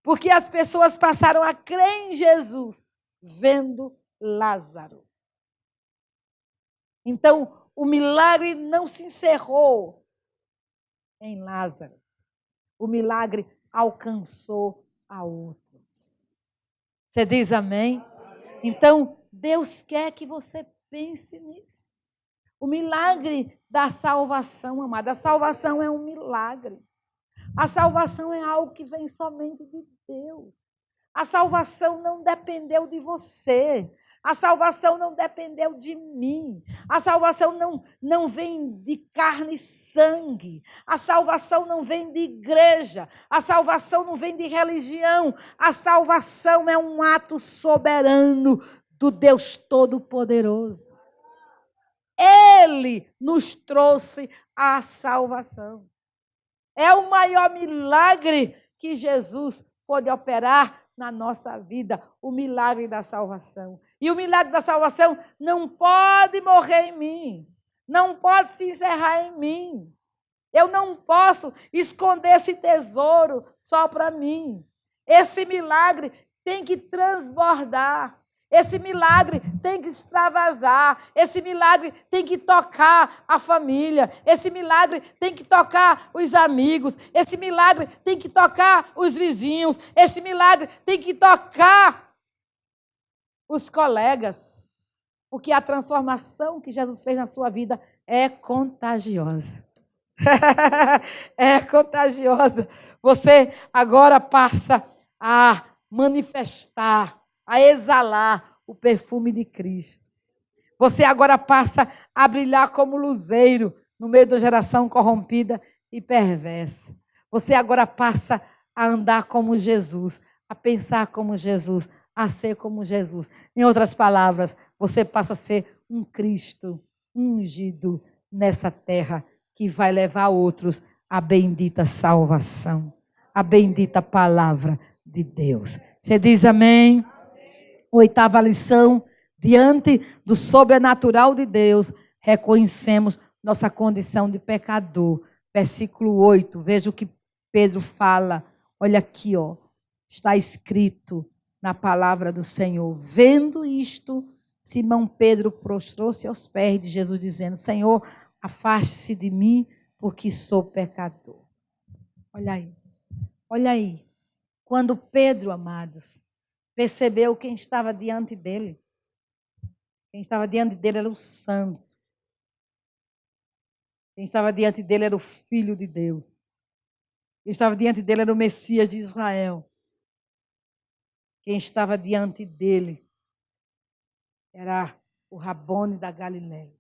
Porque as pessoas passaram a crer em Jesus vendo Lázaro. Então, o milagre não se encerrou em Lázaro. O milagre alcançou a outros. Você diz amém? Então, Deus quer que você pense nisso. O milagre da salvação, amada. A salvação é um milagre. A salvação é algo que vem somente de Deus. A salvação não dependeu de você. A salvação não dependeu de mim. A salvação não vem de carne e sangue. A salvação não vem de igreja. A salvação não vem de religião. A salvação é um ato soberano do Deus Todo-Poderoso. Ele nos trouxe a salvação. É o maior milagre que Jesus pode operar na nossa vida, o milagre da salvação. E o milagre da salvação não pode morrer em mim, não pode se encerrar em mim. Eu não posso esconder esse tesouro só para mim. Esse milagre tem que transbordar. Esse milagre tem que extravasar, esse milagre tem que tocar a família, esse milagre tem que tocar os amigos, esse milagre tem que tocar os vizinhos, esse milagre tem que tocar os colegas, porque a transformação que Jesus fez na sua vida é contagiosa. É contagiosa. Você agora passa a manifestar, a exalar o perfume de Cristo. Você agora passa a brilhar como luzeiro no meio da geração corrompida e perversa. Você agora passa a andar como Jesus, a pensar como Jesus, a ser como Jesus. Em outras palavras, você passa a ser um Cristo ungido nessa terra que vai levar outros à bendita salvação, à bendita palavra de Deus. Você diz amém? Oitava lição, diante do sobrenatural de Deus, reconhecemos nossa condição de pecador. Versículo 8, veja o que Pedro fala. Olha aqui, ó, está escrito na palavra do Senhor. Vendo isto, Simão Pedro prostrou-se aos pés de Jesus, dizendo: Senhor, afaste-se de mim, porque sou pecador. Olha aí, olha aí. Quando Pedro, amados, percebeu quem estava diante dele. Quem estava diante dele era o Santo. Quem estava diante dele era o Filho de Deus. Quem estava diante dele era o Messias de Israel. Quem estava diante dele era o Rabone da Galileia.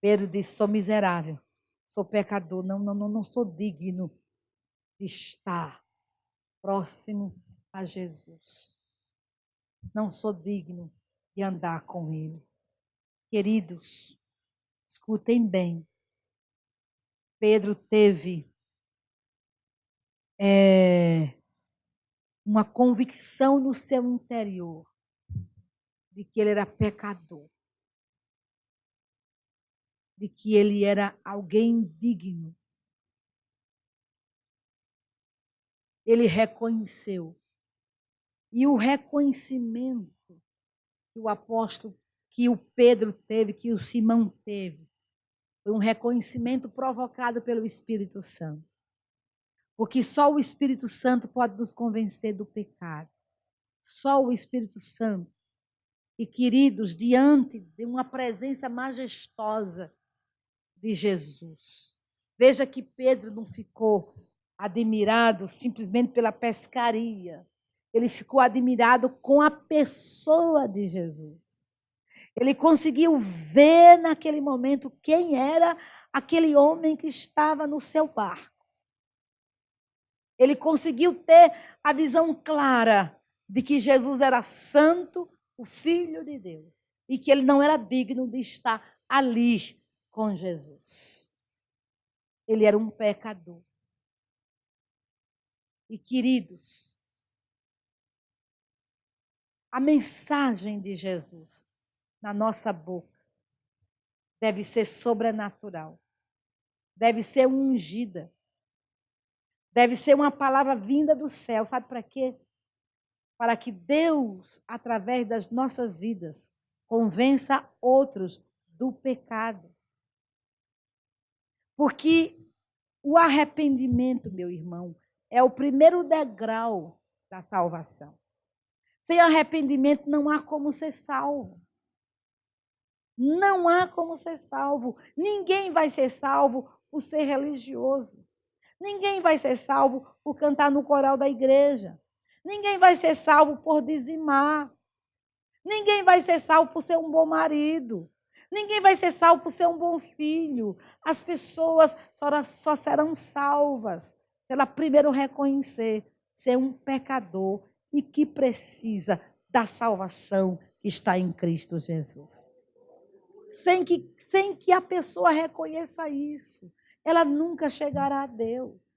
Pedro disse: sou miserável, sou pecador, não sou digno de estar próximo a Jesus. Não sou digno de andar com Ele. Queridos, escutem bem. Pedro teve uma convicção no seu interior de que ele era pecador, de que ele era alguém digno. Ele reconheceu. E o reconhecimento que o apóstolo, que o Pedro teve, que o Simão teve, foi um reconhecimento provocado pelo Espírito Santo. Porque só o Espírito Santo pode nos convencer do pecado. Só o Espírito Santo. E, queridos, diante de uma presença majestosa de Jesus. Veja que Pedro não ficou admirado simplesmente pela pescaria. Ele ficou admirado com a pessoa de Jesus. Ele conseguiu ver naquele momento quem era aquele homem que estava no seu barco. Ele conseguiu ter a visão clara de que Jesus era santo, o Filho de Deus, e que ele não era digno de estar ali com Jesus. Ele era um pecador. E, queridos, a mensagem de Jesus na nossa boca deve ser sobrenatural, deve ser ungida, deve ser uma palavra vinda do céu. Sabe para quê? Para que Deus, através das nossas vidas, convença outros do pecado. Porque o arrependimento, meu irmão, é o primeiro degrau da salvação. Sem arrependimento não há como ser salvo. Não há como ser salvo. Ninguém vai ser salvo por ser religioso. Ninguém vai ser salvo por cantar no coral da igreja. Ninguém vai ser salvo por dizimar. Ninguém vai ser salvo por ser um bom marido. Ninguém vai ser salvo por ser um bom filho. As pessoas só serão salvas se ela primeiro reconhecer ser um pecador e que precisa da salvação que está em Cristo Jesus. Sem que a pessoa reconheça isso, ela nunca chegará a Deus.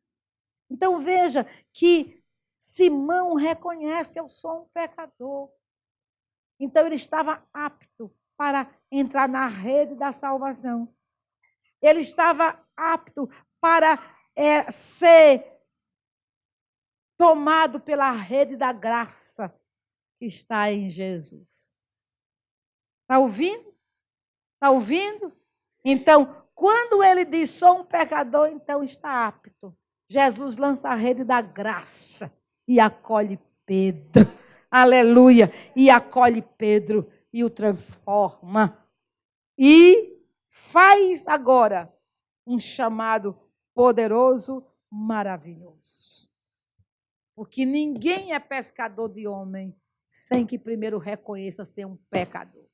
Então veja que Simão reconhece: eu sou um pecador. Então ele estava apto para entrar na rede da salvação. Ele estava apto para ser tomado pela rede da graça que está em Jesus. Está ouvindo? Está ouvindo? Então, quando ele diz sou um pecador, então está apto. Jesus lança a rede da graça e acolhe Pedro. Aleluia! E acolhe Pedro e o transforma. E faz agora um chamado poderoso, maravilhoso. Porque ninguém é pescador de homem sem que primeiro reconheça ser um pecador.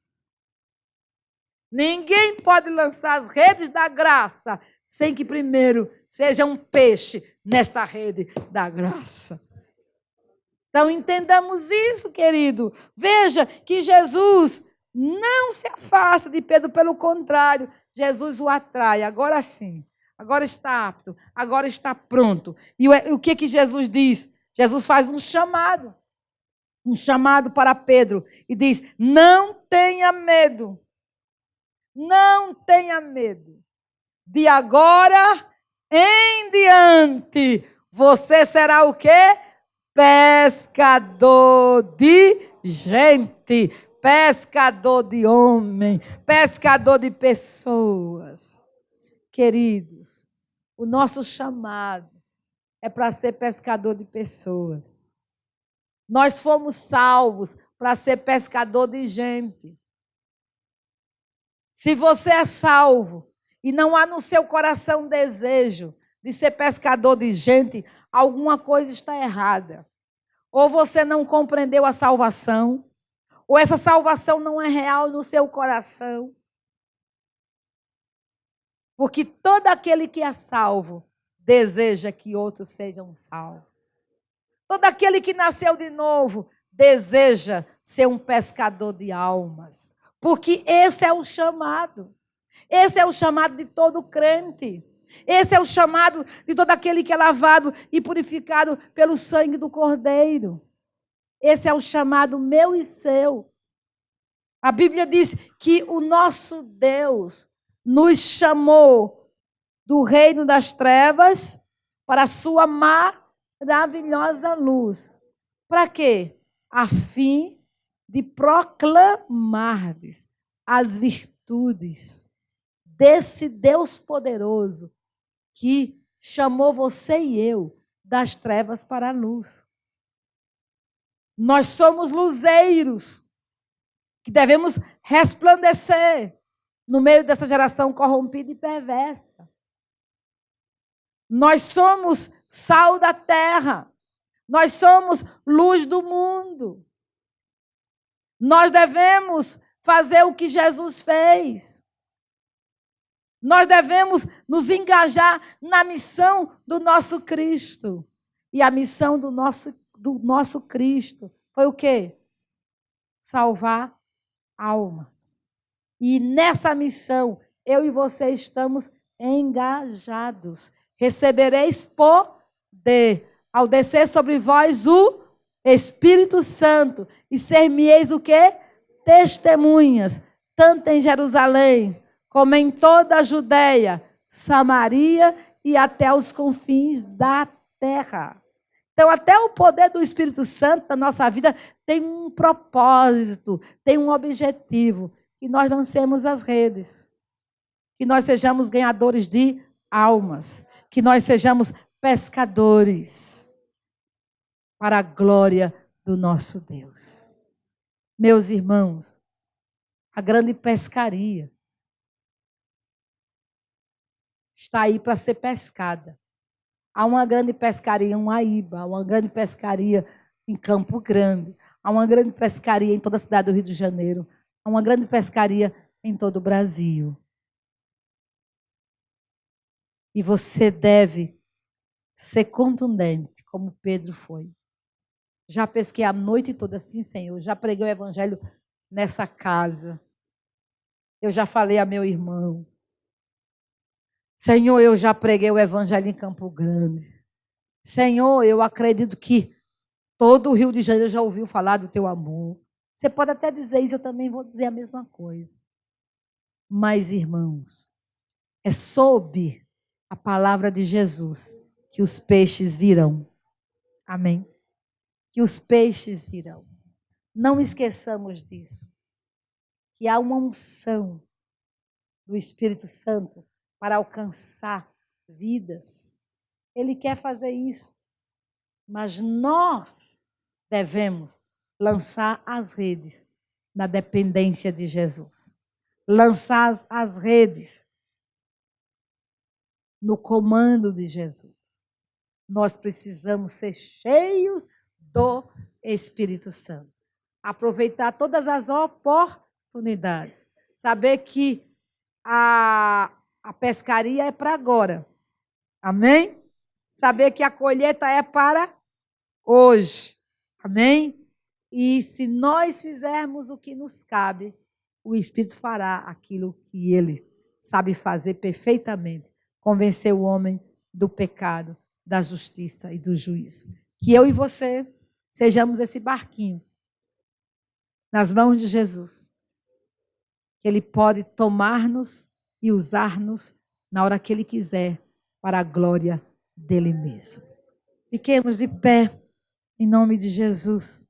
Ninguém pode lançar as redes da graça sem que primeiro seja um peixe nesta rede da graça. Então, entendamos isso, querido. Veja que Jesus não se afasta de Pedro, pelo contrário, Jesus o atrai. Agora sim, agora está apto, agora está pronto. E o que Jesus diz? Jesus faz um chamado para Pedro e diz: não tenha medo. Não tenha medo. De agora em diante, você será o quê? Pescador de gente, pescador de homem, pescador de pessoas. Queridos, o nosso chamado é para ser pescador de pessoas. Nós fomos salvos para ser pescador de gente. Se você é salvo e não há no seu coração desejo de ser pescador de gente, alguma coisa está errada. Ou você não compreendeu a salvação, ou essa salvação não é real no seu coração. Porque todo aquele que é salvo deseja que outros sejam salvos. Todo aquele que nasceu de novo deseja ser um pescador de almas. Porque esse é o chamado. Esse é o chamado de todo crente. Esse é o chamado de todo aquele que é lavado e purificado pelo sangue do Cordeiro. Esse é o chamado meu e seu. A Bíblia diz que o nosso Deus nos chamou do reino das trevas para a sua maravilhosa luz. Para quê? A fim de proclamardes as virtudes desse Deus poderoso que chamou você e eu das trevas para a luz. Nós somos luzeiros que devemos resplandecer no meio dessa geração corrompida e perversa. Nós somos sal da terra. Nós somos luz do mundo. Nós devemos fazer o que Jesus fez. Nós devemos nos engajar na missão do nosso Cristo. E a missão do nosso Cristo foi o quê? Salvar almas. E nessa missão, eu e você estamos engajados. Recebereis poder ao descer sobre vós o Espírito Santo. E ser-me-eis o quê? Testemunhas, tanto em Jerusalém, como em toda a Judeia, Samaria e até os confins da terra. Então, até o poder do Espírito Santo na nossa vida tem um propósito, tem um objetivo, que nós lancemos as redes, que nós sejamos ganhadores de almas, que nós sejamos pescadores para a glória do nosso Deus. Meus irmãos, a grande pescaria está aí para ser pescada. Há uma grande pescaria, uma Iba, uma grande pescaria em Campo Grande. Há uma grande pescaria em toda a cidade do Rio de Janeiro. Há uma grande pescaria em todo o Brasil. E você deve ser contundente, como Pedro foi. Já pesquei a noite toda, sim, Senhor. Já preguei o evangelho nessa casa. Eu já falei a meu irmão. Senhor, eu já preguei o evangelho em Campo Grande. Senhor, eu acredito que todo o Rio de Janeiro já ouviu falar do teu amor. Você pode até dizer isso, eu também vou dizer a mesma coisa. Mas, irmãos, é sob a palavra de Jesus que os peixes virão. Amém? Que os peixes virão. Não esqueçamos disso. Que há uma unção do Espírito Santo para alcançar vidas. Ele quer fazer isso. Mas nós devemos lançar as redes na dependência de Jesus. Lançar as redes no comando de Jesus. Nós precisamos ser cheios do Espírito Santo. Aproveitar todas as oportunidades. Saber que a pescaria é para agora. Amém? Saber que a colheita é para hoje. Amém? E se nós fizermos o que nos cabe, o Espírito fará aquilo que ele sabe fazer perfeitamente. Convencer o homem do pecado, da justiça e do juízo. Que eu e você sejamos esse barquinho nas mãos de Jesus. Que ele pode tomar-nos e usar-nos na hora que ele quiser para a glória dele mesmo. Fiquemos de pé em nome de Jesus.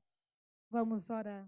Vamos orar.